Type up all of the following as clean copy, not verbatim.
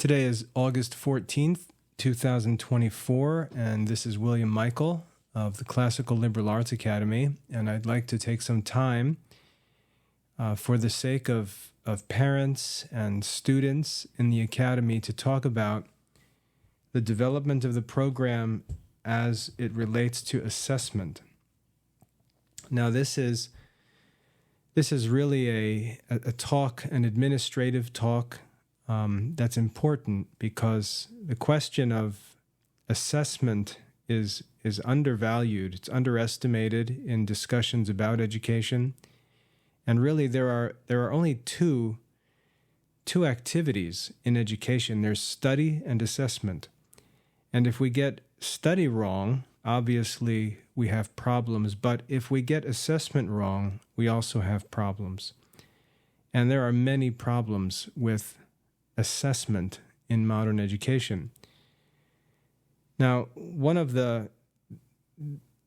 Today is August 14th, 2024, and this is William Michael of the Classical Liberal Arts Academy, and I'd like to take some time for the sake of parents and students in the Academy to talk about the development of the program as it relates to assessment. Now, this is really a talk, an administrative talk, that's important because the question of assessment is undervalued. It's underestimated in discussions about education, and really there are only two activities in education. There's study and assessment, and if we get study wrong, obviously we have problems. But if we get assessment wrong, we also have problems, and there are many problems with assessment in modern education. Now, one of the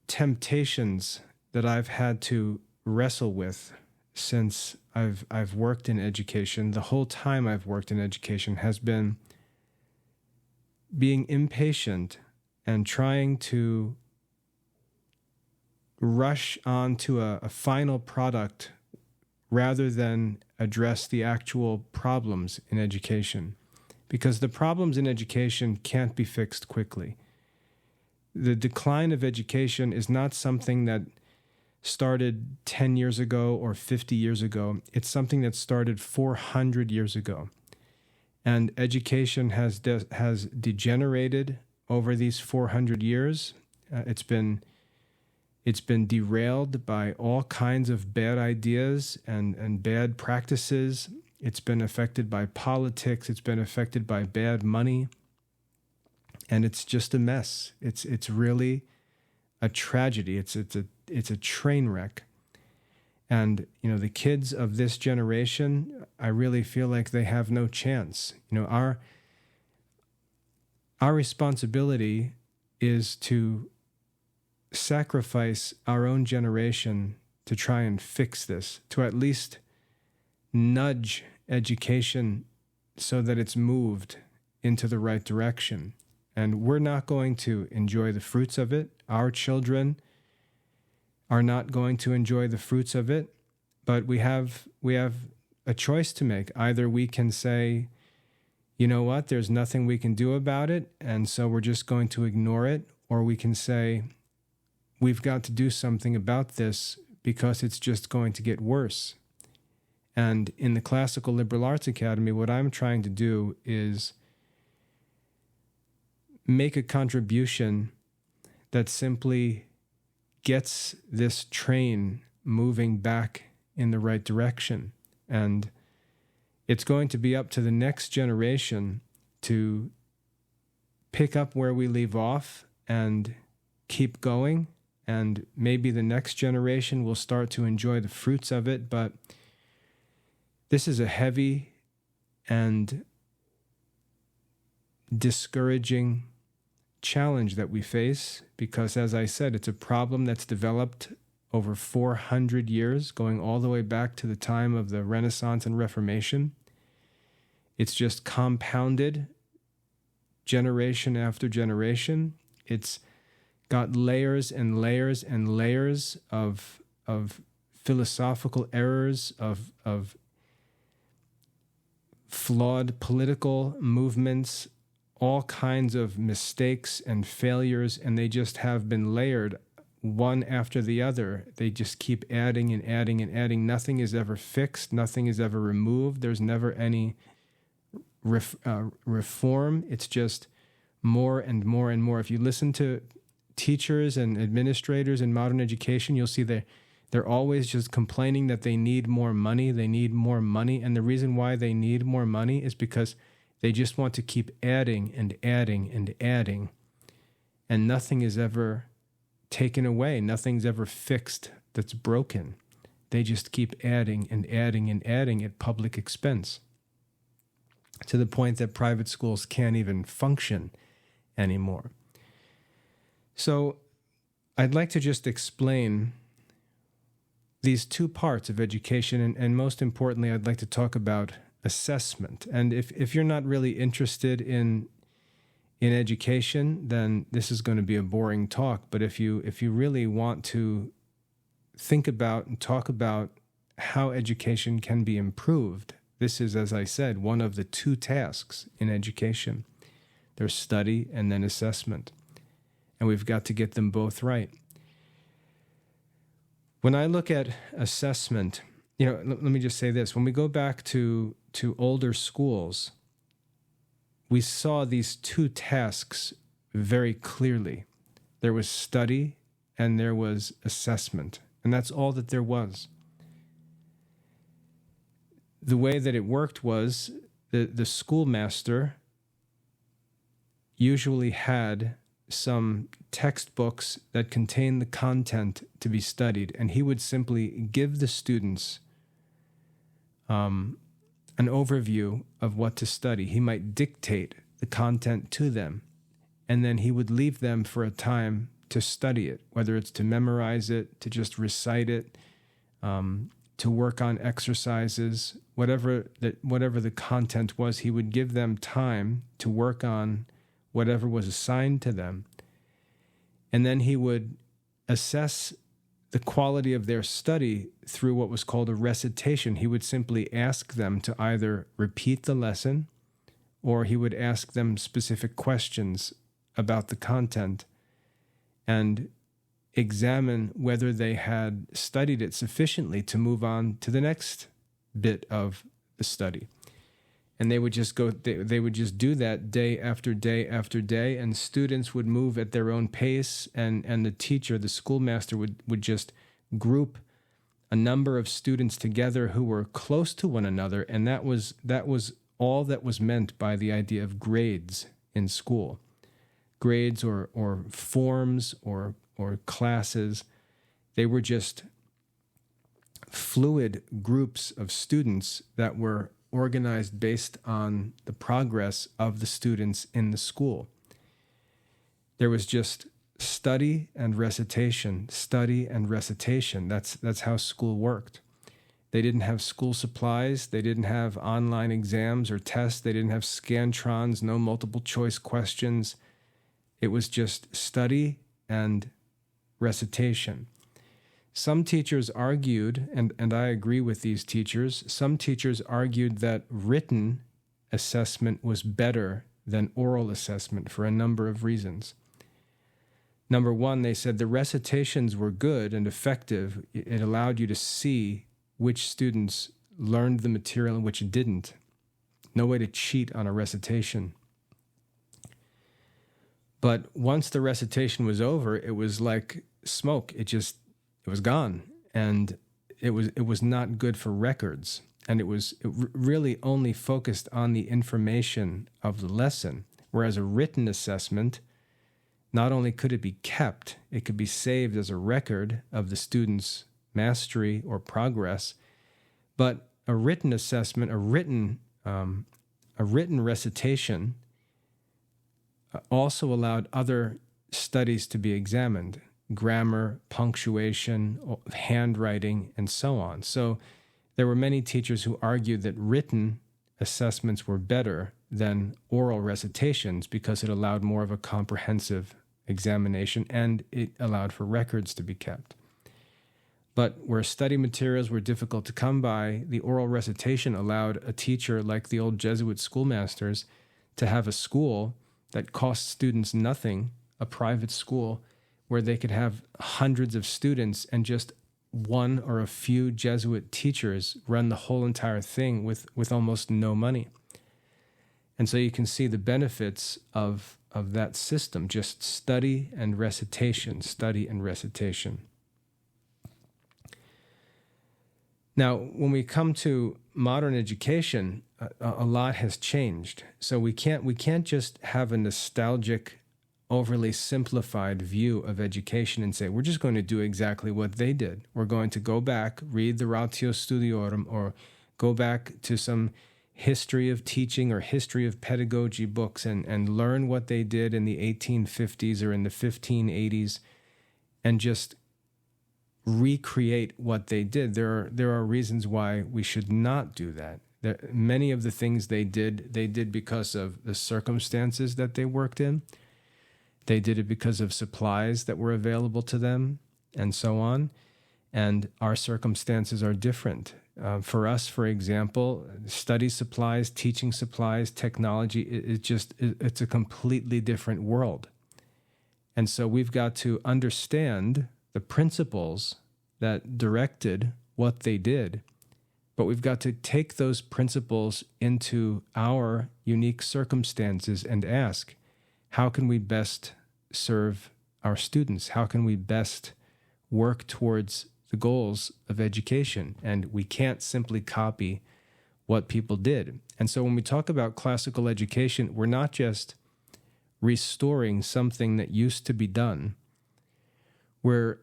temptations that I've had to wrestle with since I've worked in education, the whole time I've worked in education, has been being impatient and trying to rush onto a final product rather than address the actual problems in education, because the problems in education can't be fixed quickly. The decline of education is not something that started 10 years ago or 50 years ago. It's something that started 400 years ago. And education has degenerated over these 400 years. It's been derailed by all kinds of bad ideas and bad practices. It's been affected by politics. It's been affected by bad money. And it's just a mess. It's really a tragedy. It's a train wreck. And, the kids of this generation, I really feel like they have no chance. Our responsibility is to sacrifice our own generation to try and fix this, to at least nudge education so that it's moved into the right direction. And we're not going to enjoy the fruits of it. Our children are not going to enjoy the fruits of it, but we have a choice to make. Either we can say, you know what, there's nothing we can do about it, and so we're just going to ignore it, or we can say, we've got to do something about this because it's just going to get worse. And in the Classical Liberal Arts Academy, what I'm trying to do is make a contribution that simply gets this train moving back in the right direction. And it's going to be up to the next generation to pick up where we leave off and keep going. And maybe the next generation will start to enjoy the fruits of it. But this is a heavy and discouraging challenge that we face because, as I said, it's a problem that's developed over 400 years, going all the way back to the time of the Renaissance and Reformation. It's just compounded generation after generation. It's got layers and layers and layers of philosophical errors, of flawed political movements, all kinds of mistakes and failures, and they just have been layered one after the other. They just keep adding and adding and adding. Nothing is ever fixed. Nothing is ever removed. There's never any reform. It's just more and more and more. If you listen to teachers and administrators in modern education, you'll see they're always just complaining that they need more money. They need more money. And the reason why they need more money is because they just want to keep adding and adding and adding. And nothing is ever taken away. Nothing's ever fixed that's broken. They just keep adding and adding and adding at public expense, to the point that private schools can't even function anymore. So I'd like to just explain these two parts of education, and most importantly, I'd like to talk about assessment. And if you're not really interested in education, then this is going to be a boring talk. But if you really want to think about and talk about how education can be improved, this is, as I said, one of the two tasks in education. There's study and then assessment. And we've got to get them both right. When I look at assessment, let me just say this. When we go back to older schools, we saw these two tasks very clearly. There was study and there was assessment. And that's all that there was. The way that it worked was the schoolmaster usually had some textbooks that contained the content to be studied, and he would simply give the students an overview of what to study. He might dictate the content to them, and then he would leave them for a time to study it, whether it's to memorize it, to just recite it, to work on exercises, whatever the content was. He would give them time to work on whatever was assigned to them. And then he would assess the quality of their study through what was called a recitation. He would simply ask them to either repeat the lesson, or he would ask them specific questions about the content and examine whether they had studied it sufficiently to move on to the next bit of the study. And they would just they would just do that day after day after day, and students would move at their own pace, and the teacher, the schoolmaster, would just group a number of students together who were close to one another, and that was all that was meant by the idea of grades in school. Grades or forms or classes, they were just fluid groups of students that were organized based on the progress of the students in the school. There was just study and recitation, study and recitation. That's how school worked. They didn't have school supplies. They didn't have online exams or tests. They didn't have Scantrons, no multiple choice questions. It was just study and recitation. Some teachers argued, and I agree with these teachers, some teachers argued that written assessment was better than oral assessment for a number of reasons. Number one, they said the recitations were good and effective. It allowed you to see which students learned the material and which didn't. No way to cheat on a recitation. But once the recitation was over, it was like smoke. It was gone, and it was not good for records, and it really only focused on the information of the lesson, whereas a written assessment, not only could it be kept, it could be saved as a record of the student's mastery or progress, but a written assessment, a written recitation also allowed other studies to be examined. Grammar, punctuation, handwriting, and so on. So there were many teachers who argued that written assessments were better than oral recitations because it allowed more of a comprehensive examination and it allowed for records to be kept. But where study materials were difficult to come by, the oral recitation allowed a teacher like the old Jesuit schoolmasters to have a school that cost students nothing, a private school, where they could have hundreds of students and just one or a few Jesuit teachers run the whole entire thing with almost no money. And so you can see the benefits of that system, just study and recitation, study and recitation. Now, when we come to modern education, a lot has changed. So we can't just have a nostalgic, overly simplified view of education and say, we're just going to do exactly what they did. We're going to go back, read the Ratio Studiorum, or go back to some history of teaching or history of pedagogy books and learn what they did in the 1850s or in the 1580s and just recreate what they did. There are reasons why we should not do that. Many of the things they did because of the circumstances that they worked in. They did it because of supplies that were available to them, and so on. And our circumstances are different. For us, for example, study supplies, teaching supplies, technology, it's a completely different world. And so we've got to understand the principles that directed what they did, but we've got to take those principles into our unique circumstances and ask, how can we best serve our students? How can we best work towards the goals of education? And we can't simply copy what people did. And so when we talk about classical education, we're not just restoring something that used to be done. We're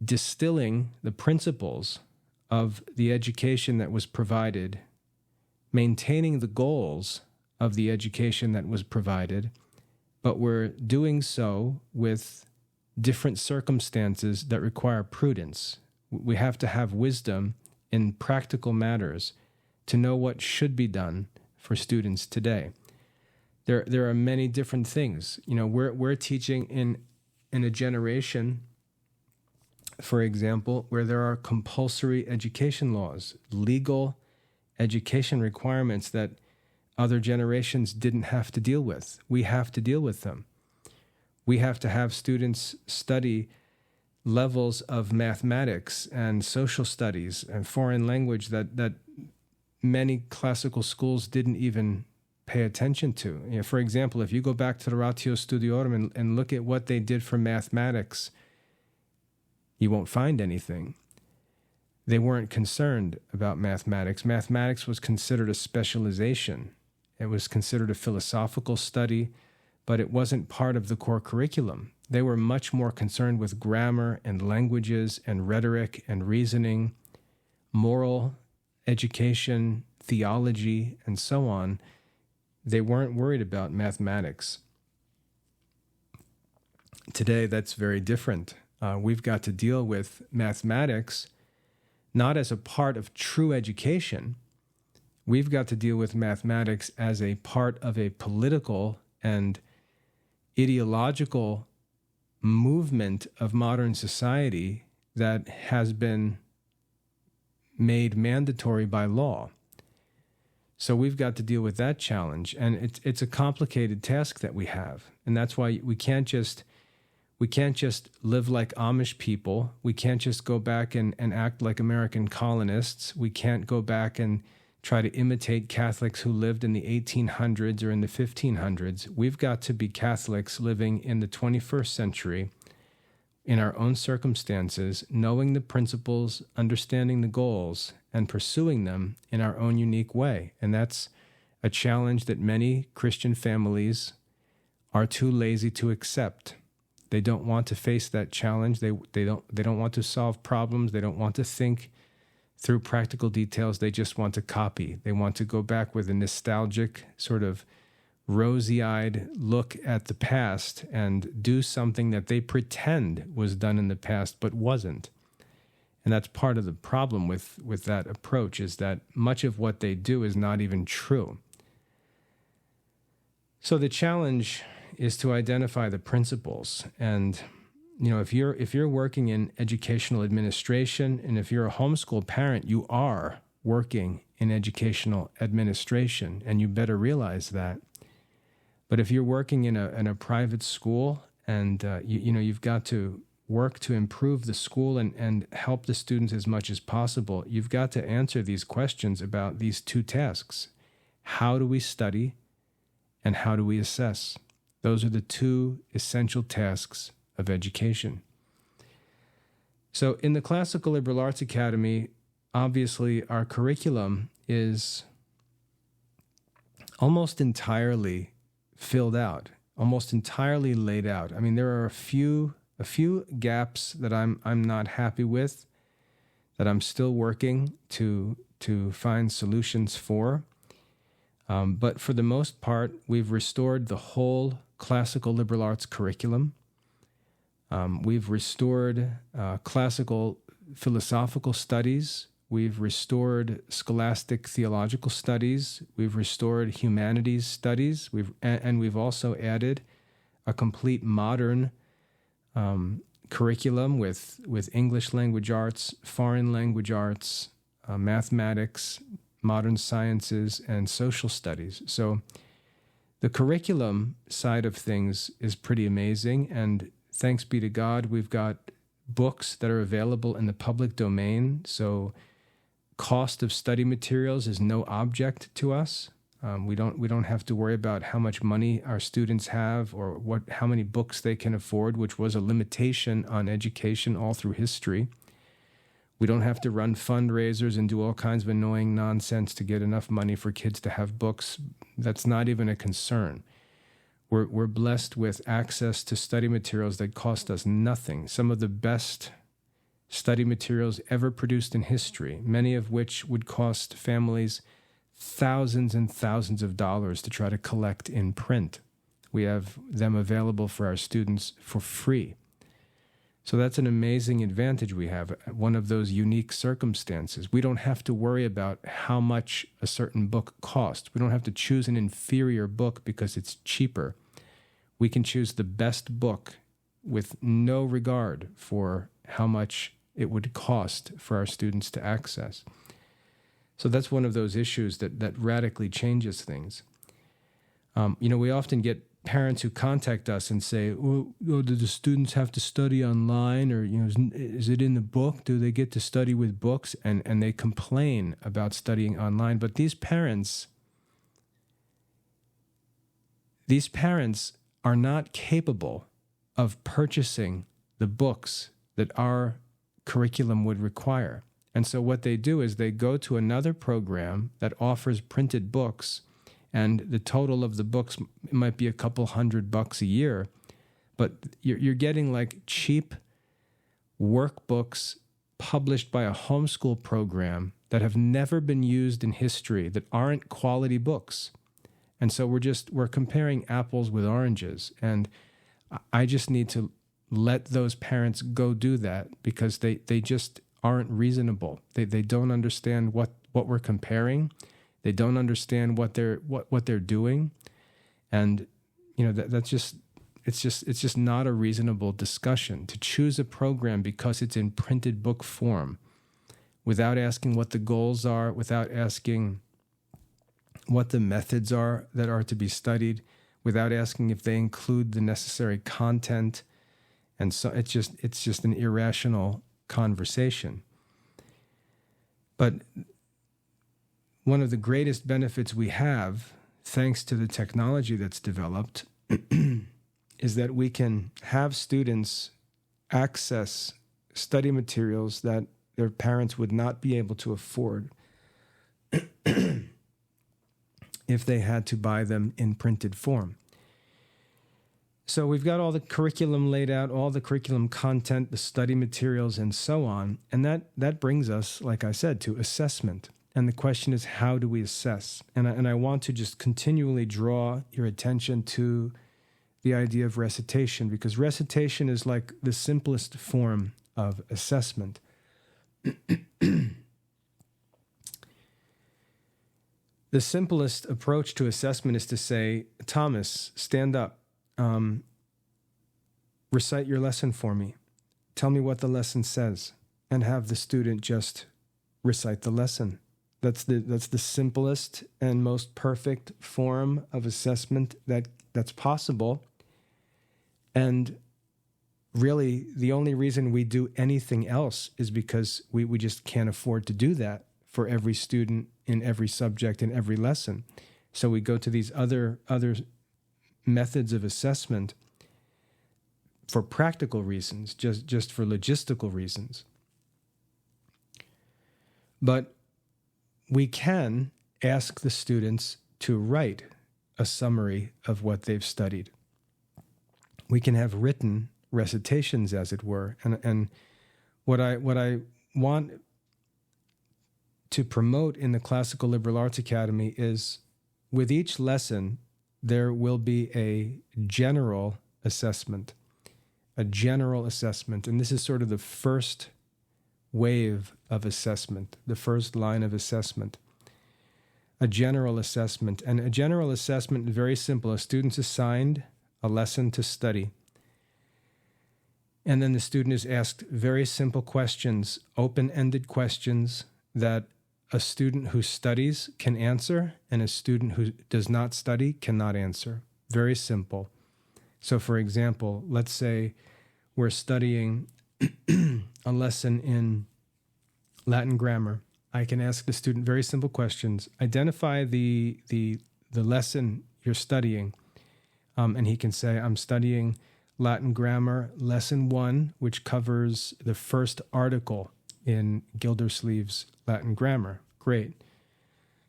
distilling the principles of the education that was provided, maintaining the goals of the education that was provided, but we're doing so with different circumstances that require prudence. We have to have wisdom in practical matters to know what should be done for students today. There are many different things. We're teaching in a generation, for example, where there are compulsory education laws, legal education requirements that other generations didn't have to deal with. We have to deal with them. We have to have students study levels of mathematics and social studies and foreign language that many classical schools didn't even pay attention to. For example, if you go back to the Ratio Studiorum and look at what they did for mathematics, you won't find anything. They weren't concerned about mathematics. Mathematics was considered a specialization. It was considered a philosophical study, but it wasn't part of the core curriculum. They were much more concerned with grammar and languages and rhetoric and reasoning, moral education, theology, and so on. They weren't worried about mathematics. Today, that's very different. We've got to deal with mathematics not as a part of true education. We've got to deal with mathematics as a part of a political and ideological movement of modern society that has been made mandatory by law. So we've got to deal with that challenge, and it's a complicated task that we have, and that's why we can't just live like Amish people. We can't just go back and act like American colonists. We can't go back and try to imitate Catholics who lived in the 1800s or in the 1500s. We've got to be Catholics living in the 21st century in our own circumstances, knowing the principles, understanding the goals, and pursuing them in our own unique way. And that's a challenge that many Christian families are too lazy to accept. They don't want to face that challenge. They don't want to solve problems. They don't want to think through practical details. They just want to copy. They want to go back with a nostalgic, sort of rosy-eyed look at the past and do something that they pretend was done in the past but wasn't. And that's part of the problem with that approach, is that much of what they do is not even true. So the challenge is to identify the principles. And if you're working in educational administration, and if you're a homeschool parent, you are working in educational administration, and you better realize that. But if you're working in a private school, and you've got to work to improve the school and help the students as much as possible, you've got to answer these questions about these two tasks. How do we study, and how do we assess? Those are the two essential tasks of education. So in the Classical Liberal Arts Academy, obviously our curriculum is almost entirely filled out, almost entirely laid out. I mean, there are a few gaps that I'm not happy with, that I'm still working to find solutions for. But for the most part, we've restored the whole classical liberal arts curriculum. We've restored classical philosophical studies. We've restored scholastic theological studies. We've restored humanities studies. We've also added a complete modern curriculum with English language arts, foreign language arts, mathematics, modern sciences, and social studies. So the curriculum side of things is pretty amazing, and thanks be to God, we've got books that are available in the public domain. So cost of study materials is no object to us. We don't have to worry about how much money our students have or how many books they can afford, which was a limitation on education all through history. We don't have to run fundraisers and do all kinds of annoying nonsense to get enough money for kids to have books. That's not even a concern. We're blessed with access to study materials that cost us nothing. Some of the best study materials ever produced in history, many of which would cost families thousands and thousands of dollars to try to collect in print. We have them available for our students for free. So that's an amazing advantage we have, one of those unique circumstances. We don't have to worry about how much a certain book costs. We don't have to choose an inferior book because it's cheaper. We can choose the best book with no regard for how much it would cost for our students to access. So that's one of those issues that radically changes things. We often get parents who contact us and say, "Oh, do the students have to study online, or is it in the book? Do they get to study with books?" And they complain about studying online. But these parents are not capable of purchasing the books that our curriculum would require. And so what they do is they go to another program that offers printed books, and the total of the books might be a couple $100 a year, but you're getting like cheap workbooks published by a homeschool program that have never been used in history, that aren't quality books. And so we're comparing apples with oranges, and I just need to let those parents go do that because they just aren't reasonable. They don't understand what we're comparing. They don't understand what they're doing, and it's just not a reasonable discussion to choose a program because it's in printed book form, without asking what the goals are, without asking what the methods are that are to be studied, without asking if they include the necessary content, and so it's just an irrational conversation. But one of the greatest benefits we have, thanks to the technology that's developed, is that we can have students access study materials that their parents would not be able to afford if they had to buy them in printed form. So we've got all the curriculum laid out, all the curriculum content, the study materials, and so on. And that brings us, like I said, to assessment. And the question is, how do we assess? And I want to just continually draw your attention to the idea of recitation, because recitation is like the simplest form of assessment. The simplest approach to assessment is to say, "Thomas, stand up. Recite your lesson for me. Tell me what the lesson says," and have the student just recite the lesson. That's the simplest and most perfect form of assessment that's possible. And really, the only reason we do anything else is because we just can't afford to do that for every student in every subject in every lesson. So we go to these other methods of assessment for practical reasons, just for logistical reasons. But we can ask the students to write a summary of what they've studied. We can have written recitations, as it were. And what I want to promote in the Classical Liberal Arts Academy is, with each lesson, there will be a general assessment. And this is sort of the first wave of assessment, the first line of assessment. A general assessment. And a general assessment is very simple. A student's assigned a lesson to study. And then the student is asked very simple questions, open-ended questions that a student who studies can answer and a student who does not study cannot answer. Very simple. So for example, let's say we're studying a lesson in Latin grammar. I can ask the student very simple questions. Identify the lesson you're studying. And he can say, I'm studying Latin grammar, lesson 1, which covers the first article in Gildersleeve's Latin grammar. Great.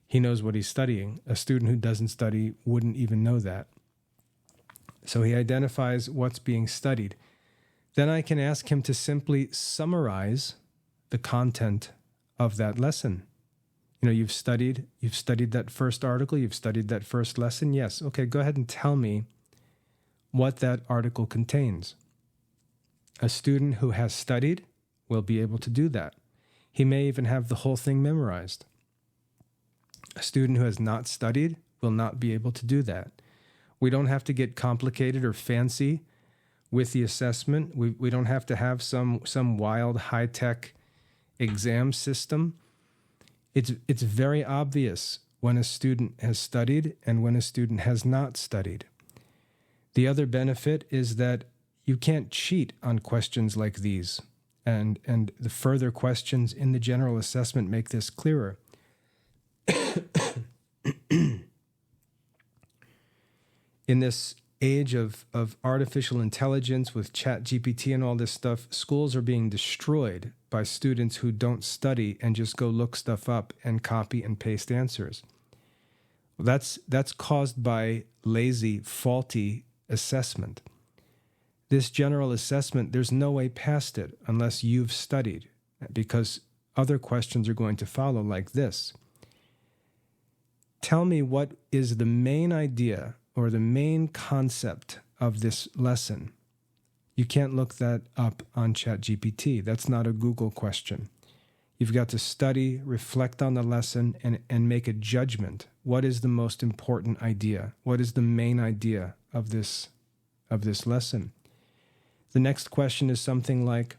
He knows what he's studying. A student who doesn't study wouldn't even know that. So he identifies what's being studied. Then I can ask him to simply summarize the content of that lesson. You know, you've studied that first article, you've studied that first lesson. Yes. Okay, go ahead and tell me what that article contains. A student who has studied will be able to do that. He may even have the whole thing memorized. A student who has not studied will not be able to do that. We don't have to get complicated or fancy with the assessment. We don't have to have some wild high-tech exam system. It's very obvious when a student has studied and when a student has not studied. The other benefit is that you can't cheat on questions like these, and the further questions in the general assessment make this clearer. In this age of artificial intelligence with ChatGPT and all this stuff, schools are being destroyed by students who don't study and just go look stuff up and copy and paste answers. That's caused by lazy, faulty assessment. This general assessment, there's no way past it unless you've studied, because other questions are going to follow like this. Tell me what is the main idea or the main concept of this lesson. You can't look that up on ChatGPT. That's not a Google question. You've got to study, reflect on the lesson, and make a judgment. What is the most important idea? What is the main idea of this lesson? The next question is something like,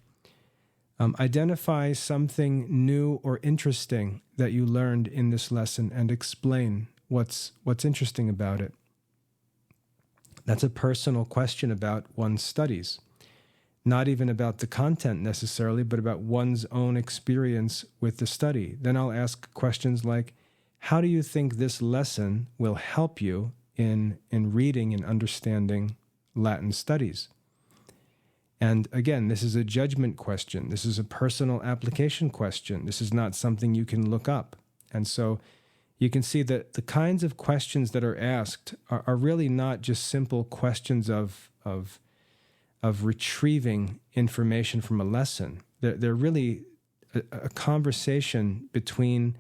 identify something new or interesting that you learned in this lesson and explain what's interesting about it. That's a personal question about one's studies. Not even about the content necessarily, but about one's own experience with the study. Then I'll ask questions like, how do you think this lesson will help you in reading and understanding Latin studies? And again, this is a judgment question. This is a personal application question. This is not something you can look up. And so you can see that the kinds of questions that are asked are really not just simple questions of retrieving information from a lesson. They're really a conversation between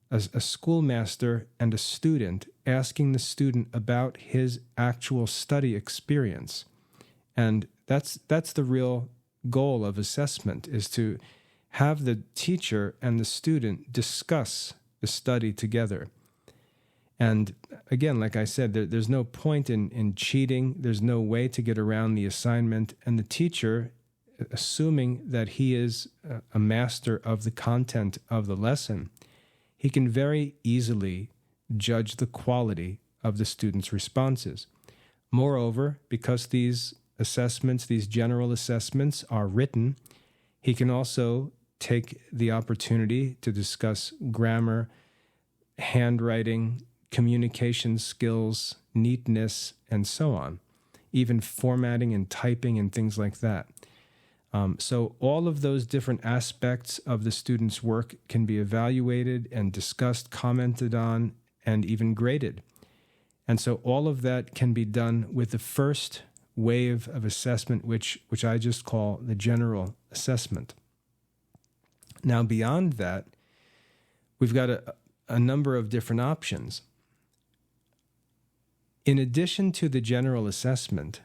a schoolmaster and a student, asking the student about his actual study experience. And that's the real goal of assessment, is to have the teacher and the student discuss the study together. And again, like I said, there's no point in cheating. There's no way to get around the assignment. And the teacher, assuming that he is a master of the content of the lesson, he can very easily judge the quality of the student's responses. Moreover, because these assessments, these general assessments are written, he can also take the opportunity to discuss grammar, handwriting, communication skills, neatness, and so on, even formatting and typing and things like that. So all of those different aspects of the student's work can be evaluated and discussed, commented on, and even graded. And so all of that can be done with the first wave of assessment, which I just call the general assessment. Now, beyond that, we've got a number of different options. In addition to the general assessment,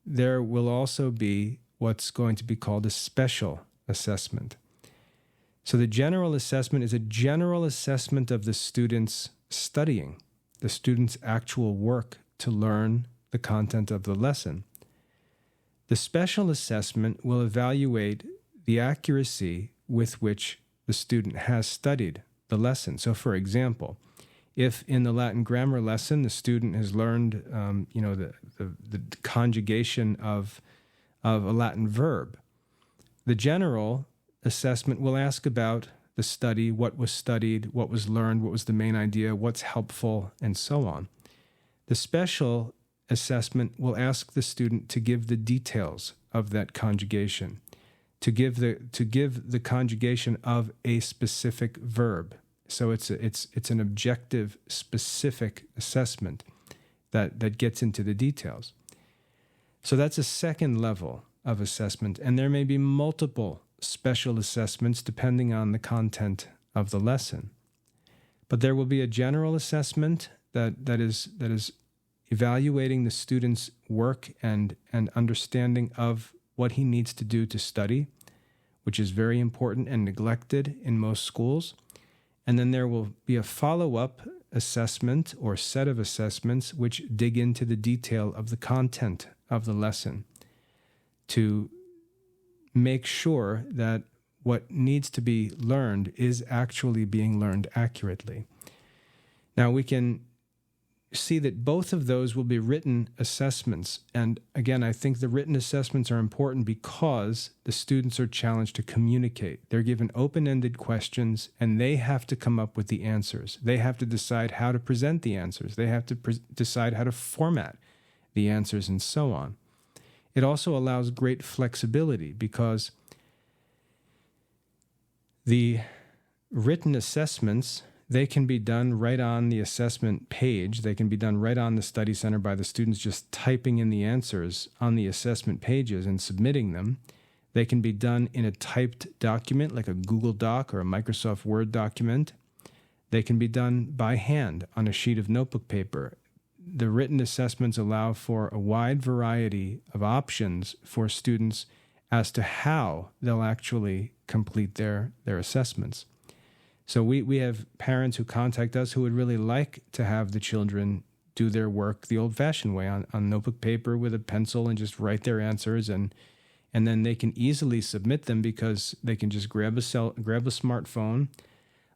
there will also be what's going to be called a special assessment. So the general assessment is a general assessment of the student's studying, the student's actual work to learn the content of the lesson. The special assessment will evaluate the accuracy with which the student has studied the lesson. So, for example, if in the Latin grammar lesson the student has learned, the conjugation of a Latin verb, the general assessment will ask about the study, what was studied, what was learned, what was the main idea, what's helpful, and so on. The special assessment will ask the student to give the details of that conjugation, to give the conjugation of a specific verb. So it's an objective, specific assessment that gets into the details. So that's a second level of assessment, and there may be multiple special assessments depending on the content of the lesson. But there will be a general assessment that is evaluating the student's work and understanding of what he needs to do to study, which is very important and neglected in most schools. And then there will be a follow-up assessment or set of assessments which dig into the detail of the content of the lesson to make sure that what needs to be learned is actually being learned accurately. Now, we can see that both of those will be written assessments. And again, I think the written assessments are important because the students are challenged to communicate. They're given open-ended questions, and they have to come up with the answers. They have to decide how to present the answers. They have to decide how to format the answers, and so on. It also allows great flexibility because the written assessments, they can be done right on the assessment page. They can be done right on the study center by the students just typing in the answers on the assessment pages and submitting them. They can be done in a typed document like a Google Doc or a Microsoft Word document. They can be done by hand on a sheet of notebook paper. The written assessments allow for a wide variety of options for students as to how they'll actually complete their assessments. So we have parents who contact us who would really like to have the children do their work the old-fashioned way on notebook paper with a pencil and just write their answers, and then they can easily submit them because they can just grab a smartphone,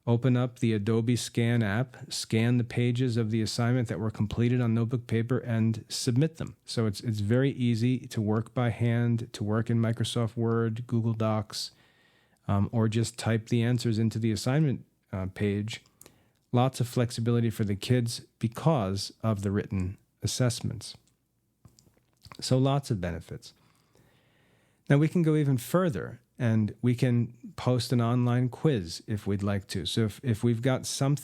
open up the Adobe Scan app, scan the pages of the assignment that were completed on notebook paper, and submit them. So it's very easy to work by hand, to work in Microsoft Word, Google Docs, or just type the answers into the assignment page. Lots of flexibility for the kids because of the written assessments. So lots of benefits. Now we can go even further, and we can post an online quiz if we'd like to. So if we've got some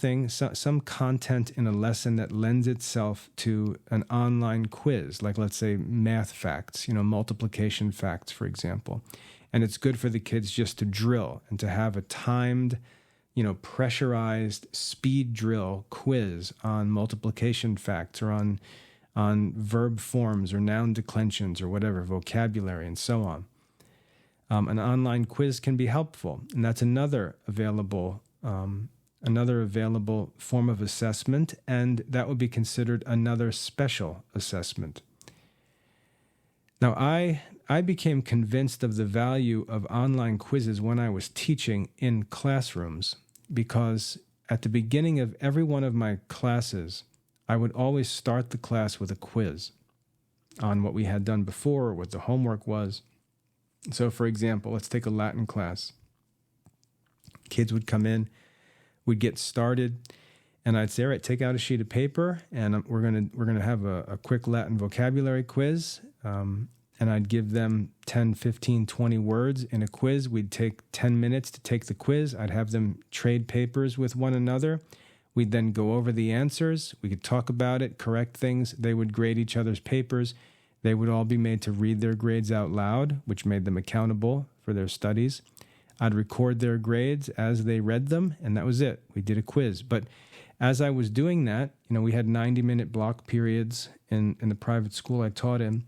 content in a lesson that lends itself to an online quiz, like let's say math facts, multiplication facts, for example, and it's good for the kids just to drill and to have a timed, pressurized speed drill quiz on multiplication facts or on verb forms or noun declensions or whatever, vocabulary and so on. An online quiz can be helpful, and that's another available form of assessment, and that would be considered another special assessment. Now, I became convinced of the value of online quizzes when I was teaching in classrooms, because at the beginning of every one of my classes, I would always start the class with a quiz on what we had done before or what the homework was. So, for example, let's take a Latin class. Kids would come in, we'd get started, and I'd say, all right, take out a sheet of paper, and we're gonna have a quick Latin vocabulary quiz. And I'd give them 10, 15, 20 words in a quiz. We'd take 10 minutes to take the quiz. I'd have them trade papers with one another. We'd then go over the answers. We could talk about it, correct things. They would grade each other's papers. They would all be made to read their grades out loud, which made them accountable for their studies. I'd record their grades as they read them, and that was it. We did a quiz. But as I was doing that, we had 90-minute block periods in the private school I taught in.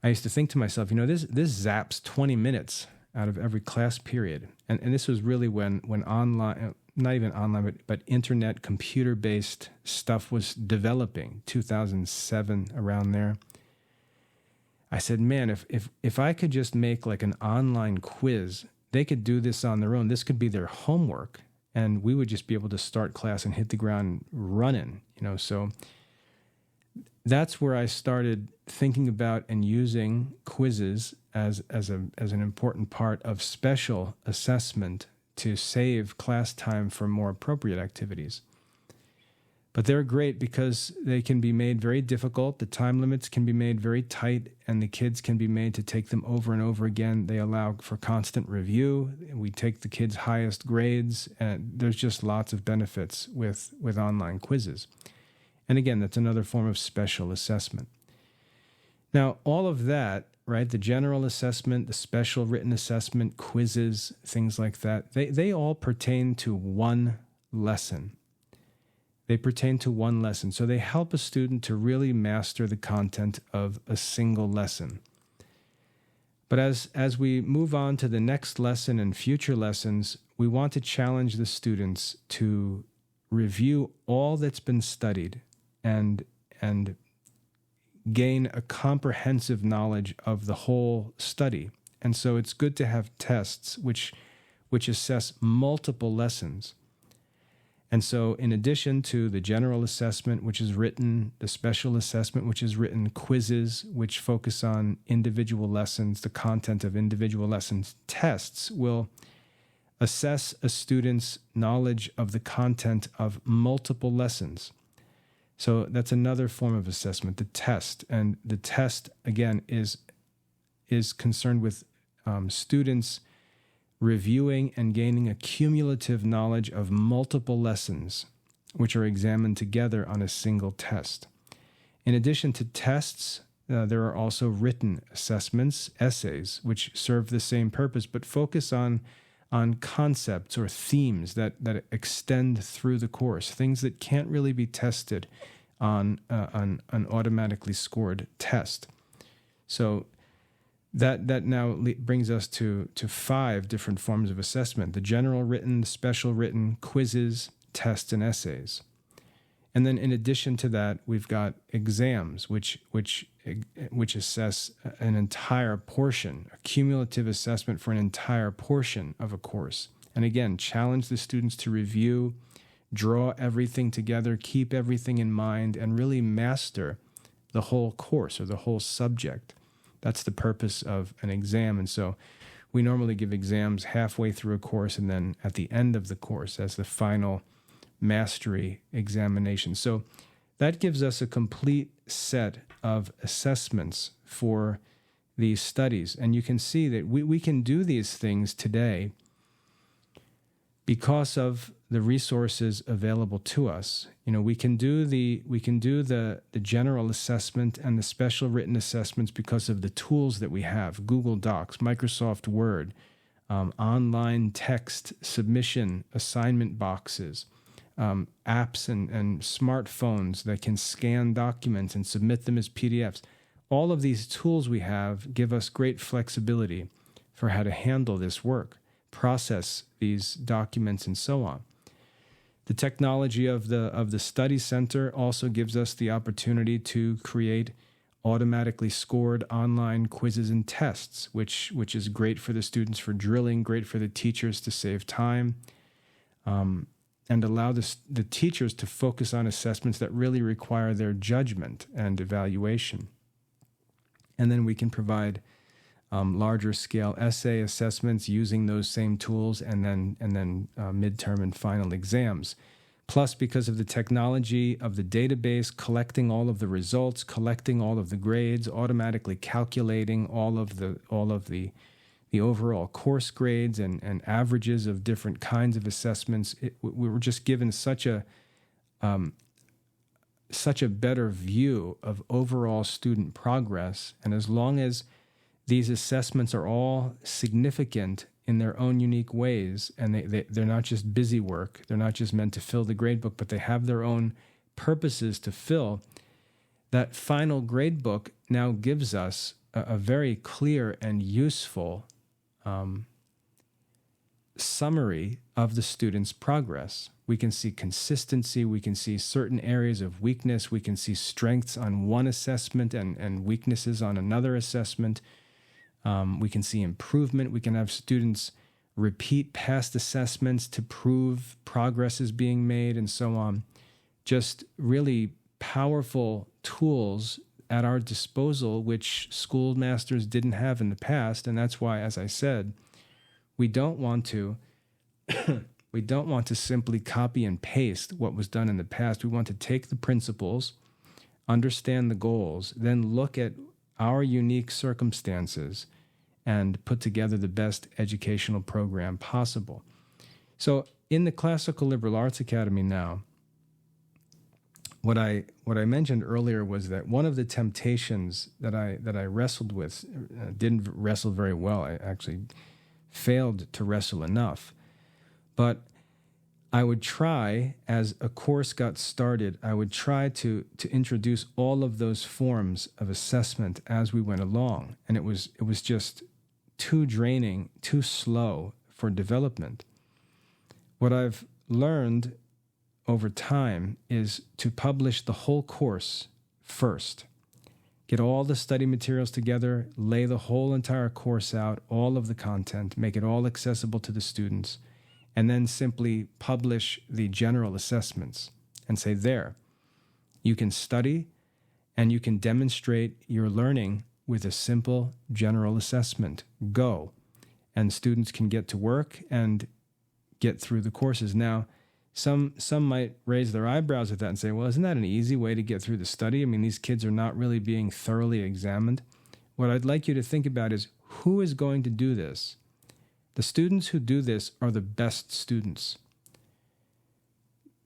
I used to think to myself, this zaps 20 minutes out of every class period. And this was really when online, not even online, but internet computer-based stuff was developing, 2007, around there. I said, man, if I could just make like an online quiz, they could do this on their own. This could be their homework, and we would just be able to start class and hit the ground running, So that's where I started thinking about and using quizzes as an important part of special assessment to save class time for more appropriate activities. But they're great because they can be made very difficult. The time limits can be made very tight, and the kids can be made to take them over and over again. They allow for constant review. We take the kids' highest grades, and there's just lots of benefits with online quizzes. And again, that's another form of special assessment. Now, all of that, right, the general assessment, the special written assessment, quizzes, things like that, they all pertain to one lesson. They pertain to one lesson. So they help a student to really master the content of a single lesson. But as we move on to the next lesson and future lessons, we want to challenge the students to review all that's been studied and gain a comprehensive knowledge of the whole study. And so it's good to have tests which assess multiple lessons. And so in addition to the general assessment, which is written, the special assessment, which is written, quizzes, which focus on individual lessons, the content of individual lessons, tests will assess a student's knowledge of the content of multiple lessons. So that's another form of assessment, the test. And the test, again, is concerned with students reviewing and gaining a cumulative knowledge of multiple lessons, which are examined together on a single test. In addition to tests, there are also written assessments, essays, which serve the same purpose, but focus on concepts or themes that extend through the course, things that can't really be tested on an automatically scored test. So that now brings us to 5 different forms of assessment: the general written, the special written, quizzes, tests, and essays. And then in addition to that, we've got exams, which assess an entire portion, a cumulative assessment for an entire portion of a course. And again, challenge the students to review, draw everything together, keep everything in mind, and really master the whole course or the whole subject. That's the purpose of an exam. And so we normally give exams halfway through a course and then at the end of the course as the final mastery examination. So that gives us a complete set of assessments for these studies. And you can see that we can do these things today because of the resources available to us. We can do the general assessment and the special written assessments because of the tools that we have: Google Docs, Microsoft Word, online text submission assignment boxes, apps and smartphones that can scan documents and submit them as PDFs. All of these tools we have give us great flexibility for how to handle this work, process these documents, and so on. The technology of the study center also gives us the opportunity to create automatically scored online quizzes and tests, which is great for the students for drilling, great for the teachers to save time, and allow the teachers to focus on assessments that really require their judgment and evaluation. And then we can provide larger scale essay assessments using those same tools, and then midterm and final exams. Plus, because of the technology of the database, collecting all of the results, collecting all of the grades, automatically calculating all of the overall course grades and averages of different kinds of assessments, we were just given such a better view of overall student progress. And as long as these assessments are all significant in their own unique ways, and they're not just busy work, they're not just meant to fill the gradebook, but they have their own purposes to fill, that final gradebook now gives us a very clear and useful summary of the student's progress. We can see consistency, we can see certain areas of weakness, we can see strengths on one assessment and weaknesses on another assessment. We can see improvement. We can have students repeat past assessments to prove progress is being made and so on. Just really powerful tools at our disposal, which schoolmasters didn't have in the past. And that's why, as I said, we don't want to simply copy and paste what was done in the past. We want to take the principles, understand the goals, then look at our unique circumstances and put together the best educational program possible. So in the Classical Liberal Arts Academy now, what I mentioned earlier was that one of the temptations that I wrestled with, didn't wrestle very well. I actually failed to wrestle enough. But I would try, as a course got started, I would try to introduce all of those forms of assessment as we went along. And it was just too draining, too slow for development. What I've learned over time is to publish the whole course first. Get all the study materials together, lay the whole entire course out, all of the content, make it all accessible to the students, and then simply publish the general assessments and say, there, you can study and you can demonstrate your learning with a simple general assessment. Go. And students can get to work and get through the courses. Now, some might raise their eyebrows at that and say, well, isn't that an easy way to get through the study? I mean, these kids are not really being thoroughly examined. What I'd like you to think about is, who is going to do this? The students who do this are the best students.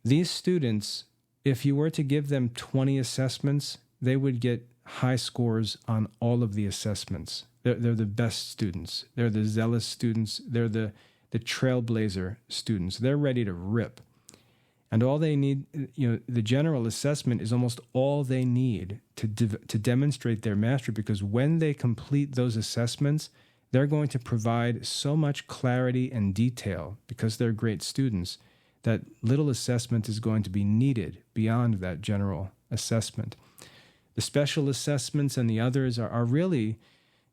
These students, if you were to give them 20 assessments, they would get high scores on all of the assessments. They're the best students. They're the zealous students. They're the trailblazer students. They're ready to rip. And all they need, the general assessment is almost all they need to demonstrate their mastery, because when they complete those assessments, they're going to provide so much clarity and detail, because they're great students, that little assessment is going to be needed beyond that general assessment. The special assessments and the others are really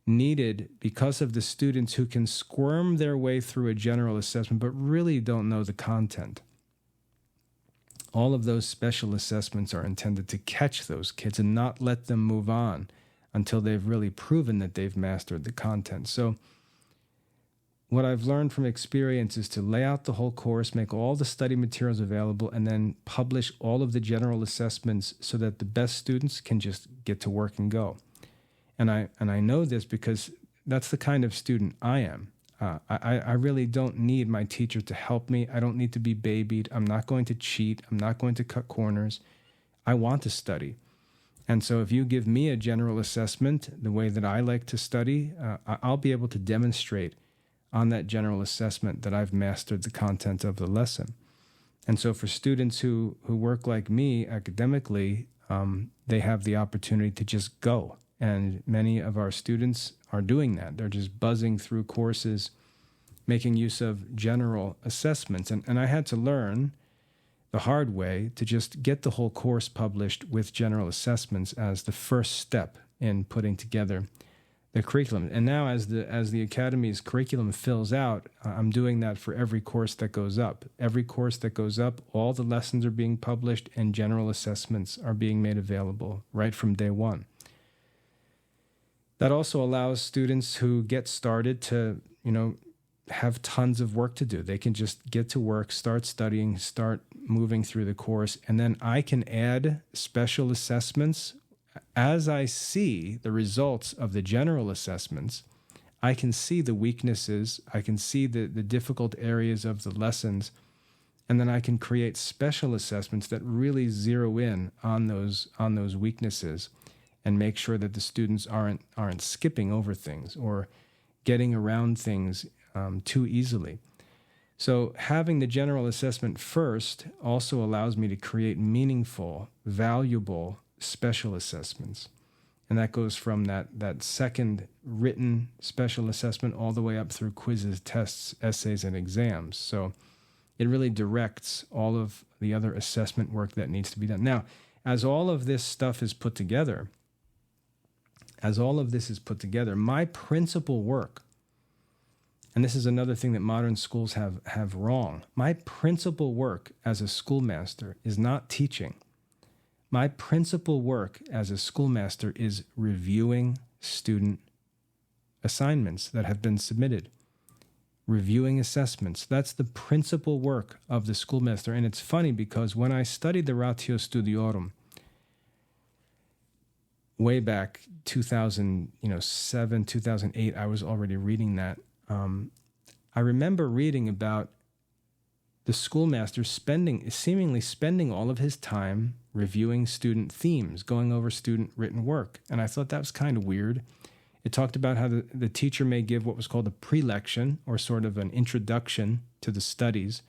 needed because of the students who can squirm their way through a general assessment but really don't know the content. All of those special assessments are intended to catch those kids and not let them move on until they've really proven that they've mastered the content. So what I've learned from experience is to lay out the whole course, make all the study materials available, and then publish all of the general assessments so that the best students can just get to work and go. And I know this because that's the kind of student I am. I really don't need my teacher to help me. I don't need to be babied. I'm not going to cheat. I'm not going to cut corners. I want to study. And so if you give me a general assessment, the way that I like to study, I'll be able to demonstrate on that general assessment that I've mastered the content of the lesson. And so for students who work like me academically, they have the opportunity to just go. And many of our students are doing that. They're just buzzing through courses, making use of general assessments. And I had to learn the hard way to just get the whole course published with general assessments as the first step in putting together the curriculum. And now as the Academy's curriculum fills out, I'm doing that for every course that goes up. Every course that goes up, all the lessons are being published and general assessments are being made available right from day one. That also allows students who get started to, have tons of work to do. They can just get to work, start studying, start moving through the course, and then I can add special assessments. As I see the results of the general assessments, I can see the weaknesses, I can see the difficult areas of the lessons, and then I can create special assessments that really zero in on those weaknesses and make sure that the students aren't skipping over things or getting around things too easily. So having the general assessment first also allows me to create meaningful, valuable special assessments. And that goes from that second written special assessment all the way up through quizzes, tests, essays, and exams. So it really directs all of the other assessment work that needs to be done. Now, as all of this stuff is put together, my principal work, and this is another thing that modern schools have wrong, my principal work as a schoolmaster is not teaching. My principal work as a schoolmaster is reviewing student assignments that have been submitted, reviewing assessments. That's the principal work of the schoolmaster. And it's funny because when I studied the Ratio Studiorum, way back 2007, 2008, I was already reading that. I remember reading about the schoolmaster seemingly spending all of his time reviewing student themes, going over student written work. And I thought that was kind of weird. It talked about how the teacher may give what was called a prelection, or sort of an introduction to the studies,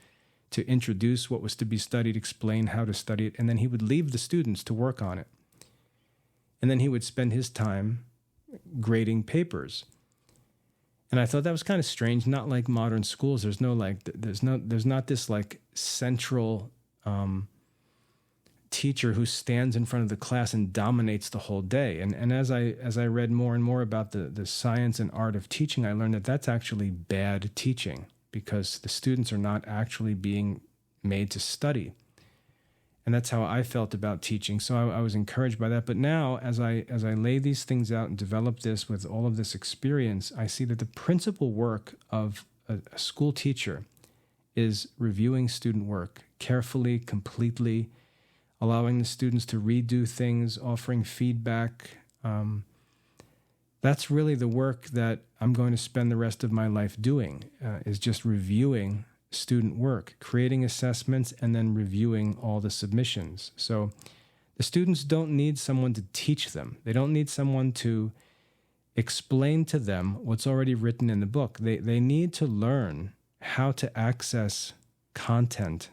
to introduce what was to be studied, explain how to study it, and then he would leave the students to work on it. And then he would spend his time grading papers. And I thought that was kind of strange, not like modern schools. There's not this like central teacher who stands in front of the class and dominates the whole day. And as I read more and more about the science and art of teaching, I learned that that's actually bad teaching, because the students are not actually being made to study. And that's how I felt about teaching. So I was encouraged by that. But now, as I lay these things out and develop this with all of this experience, I see that the principal work of a school teacher is reviewing student work carefully, completely, allowing the students to redo things, offering feedback. That's really the work that I'm going to spend the rest of my life doing, is just reviewing student work, creating assessments, and then reviewing all the submissions. So the students don't need someone to teach them. They don't need someone to explain to them what's already written in the book. They need to learn how to access content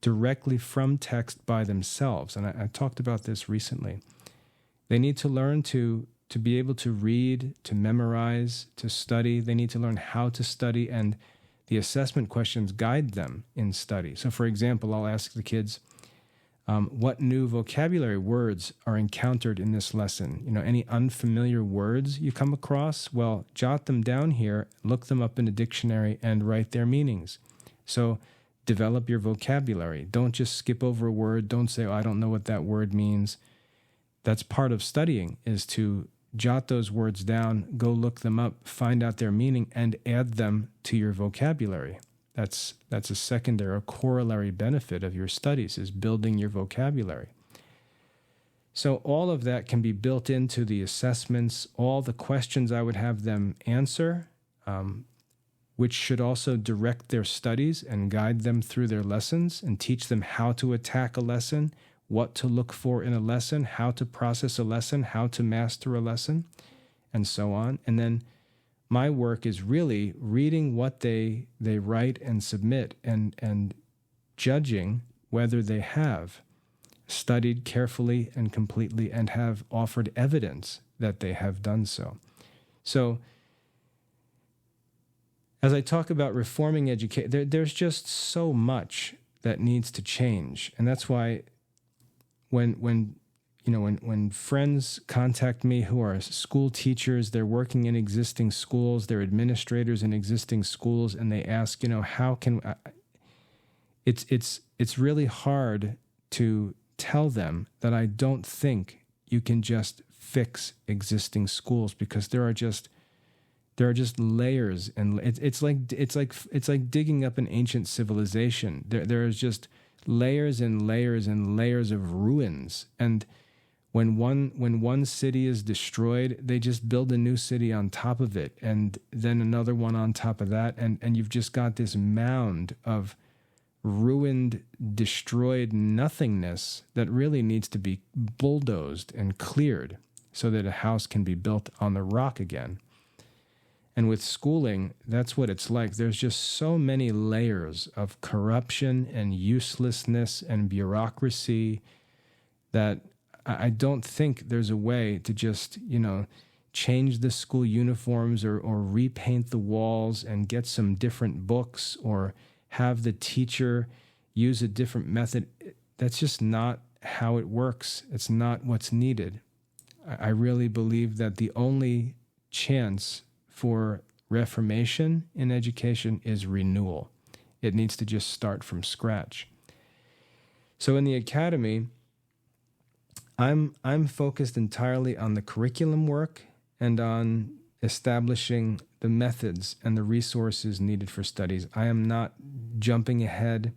directly from text by themselves. And I talked about this recently. They need to learn to be able to read, to memorize, to study. They need to learn how to study, and the assessment questions guide them in study. So, for example, I'll ask the kids, what new vocabulary words are encountered in this lesson? Any unfamiliar words you come across? Well, jot them down here, look them up in a dictionary, and write their meanings. So develop your vocabulary. Don't just skip over a word. Don't say, I don't know what that word means. That's part of studying, is to jot those words down, go look them up, find out their meaning, and add them to your vocabulary. That's a secondary or corollary benefit of your studies, is building your vocabulary. So all of that can be built into the assessments, all the questions I would have them answer, which should also direct their studies and guide them through their lessons and teach them how to attack a lesson, what to look for in a lesson, how to process a lesson, how to master a lesson, and so on. And then my work is really reading what they write and submit, and judging whether they have studied carefully and completely and have offered evidence that they have done so. So as I talk about reforming education, there's just so much that needs to change. And that's why when friends contact me who are school teachers, they're working in existing schools, they're administrators in existing schools, and they ask, how can it's really hard to tell them that I don't think you can just fix existing schools, because there are just layers, and it's like digging up an ancient civilization. There is just layers and layers and layers of ruins. And when one city is destroyed, they just build a new city on top of it, and then another one on top of that, and you've just got this mound of ruined, destroyed nothingness that really needs to be bulldozed and cleared so that a house can be built on the rock again. And with schooling, that's what it's like. There's just so many layers of corruption and uselessness and bureaucracy that I don't think there's a way to just, change the school uniforms or repaint the walls and get some different books or have the teacher use a different method. That's just not how it works. It's not what's needed. I really believe that the only chance for reformation in education is renewal. It needs to just start from scratch. So in the Academy, I'm focused entirely on the curriculum work and on establishing the methods and the resources needed for studies. I am not jumping ahead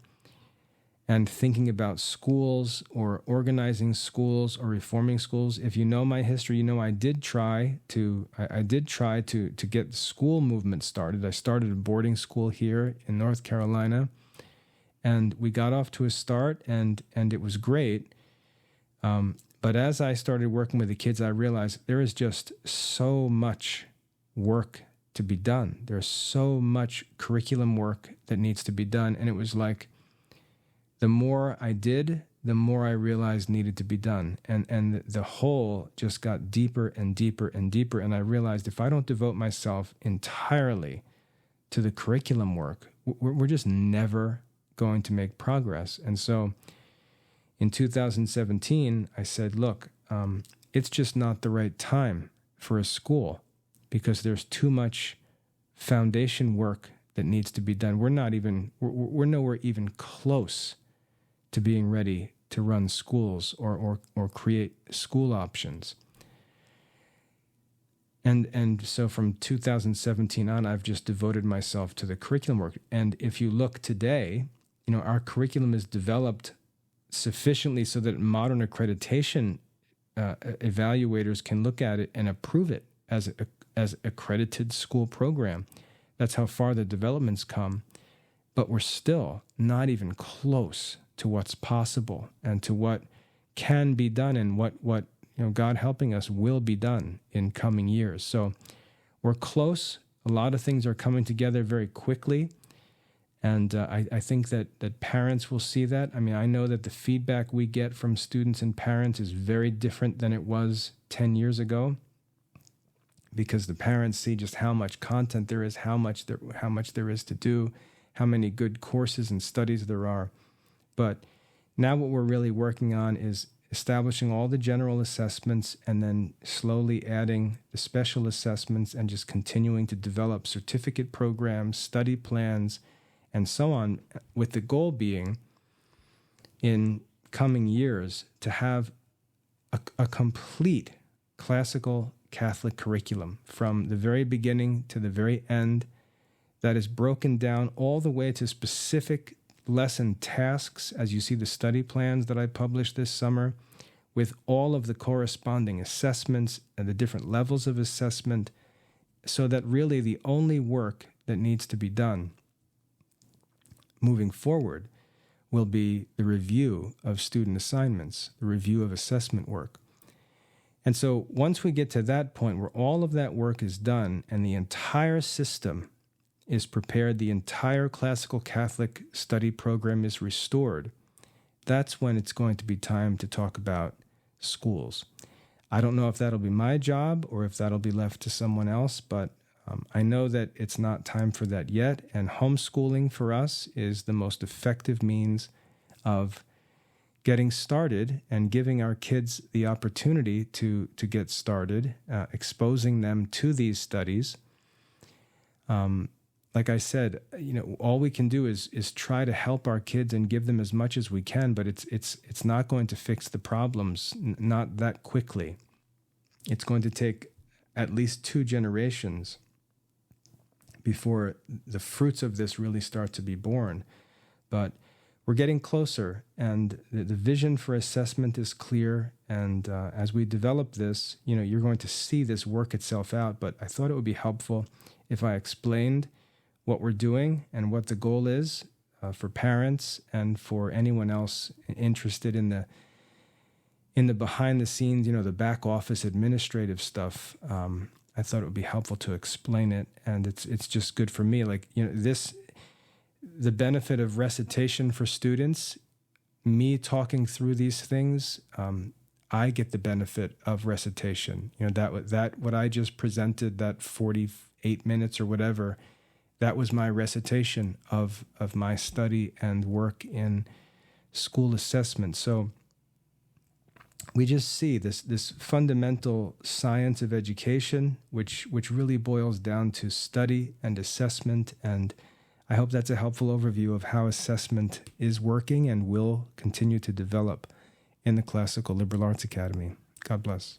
and thinking about schools or organizing schools or reforming schools. If you know my history, I did try to get the school movement started. I started a boarding school here in North Carolina, and we got off to a start, and it was great. But as I started working with the kids, I realized there is just so much work to be done. There's so much curriculum work that needs to be done. And it was like, the more I did, the more I realized needed to be done. And the hole just got deeper and deeper and deeper. And I realized if I don't devote myself entirely to the curriculum work, we're just never going to make progress. And so in 2017, I said, look, it's just not the right time for a school because there's too much foundation work that needs to be done. We're nowhere even close to being ready to run schools or create school options. And so from 2017 on, I've just devoted myself to the curriculum work. And if you look today, our curriculum is developed sufficiently so that modern accreditation evaluators can look at it and approve it as accredited school program. That's how far the development's come. But we're still not even close to what's possible and to what can be done and what God helping us will be done in coming years. So we're close. A lot of things are coming together very quickly. And I think that parents will see that. I mean, I know that the feedback we get from students and parents is very different than it was 10 years ago because the parents see just how much content there is, how much there is to do, how many good courses and studies there are. But now what we're really working on is establishing all the general assessments and then slowly adding the special assessments and just continuing to develop certificate programs, study plans, and so on, with the goal being in coming years to have a complete classical Catholic curriculum from the very beginning to the very end that is broken down all the way to specific lesson tasks, as you see the study plans that I published this summer, with all of the corresponding assessments and the different levels of assessment, so that really the only work that needs to be done moving forward will be the review of student assignments, the review of assessment work. And so once we get to that point where all of that work is done and the entire system is prepared, the entire classical Catholic study program is restored, that's when it's going to be time to talk about schools. I don't know if that'll be my job or if that'll be left to someone else, but I know that it's not time for that yet, and homeschooling for us is the most effective means of getting started and giving our kids the opportunity to get started, exposing them to these studies. Like I said, all we can do is try to help our kids and give them as much as we can, but it's not going to fix the problems, not that quickly. It's going to take at least 2 generations before the fruits of this really start to be born. But we're getting closer, and the vision for assessment is clear. And as we develop this, you're going to see this work itself out. But I thought it would be helpful if I explained what we're doing and what the goal is for parents and for anyone else interested in the behind the scenes, the back office administrative stuff. I thought it would be helpful to explain it, and it's just good for me. The benefit of recitation for students, me talking through these things, I get the benefit of recitation. That what I just presented, that 48 minutes or whatever, that was my recitation of my study and work in school assessment. So we just see this fundamental science of education, which really boils down to study and assessment. And I hope that's a helpful overview of how assessment is working and will continue to develop in the Classical Liberal Arts Academy. God bless.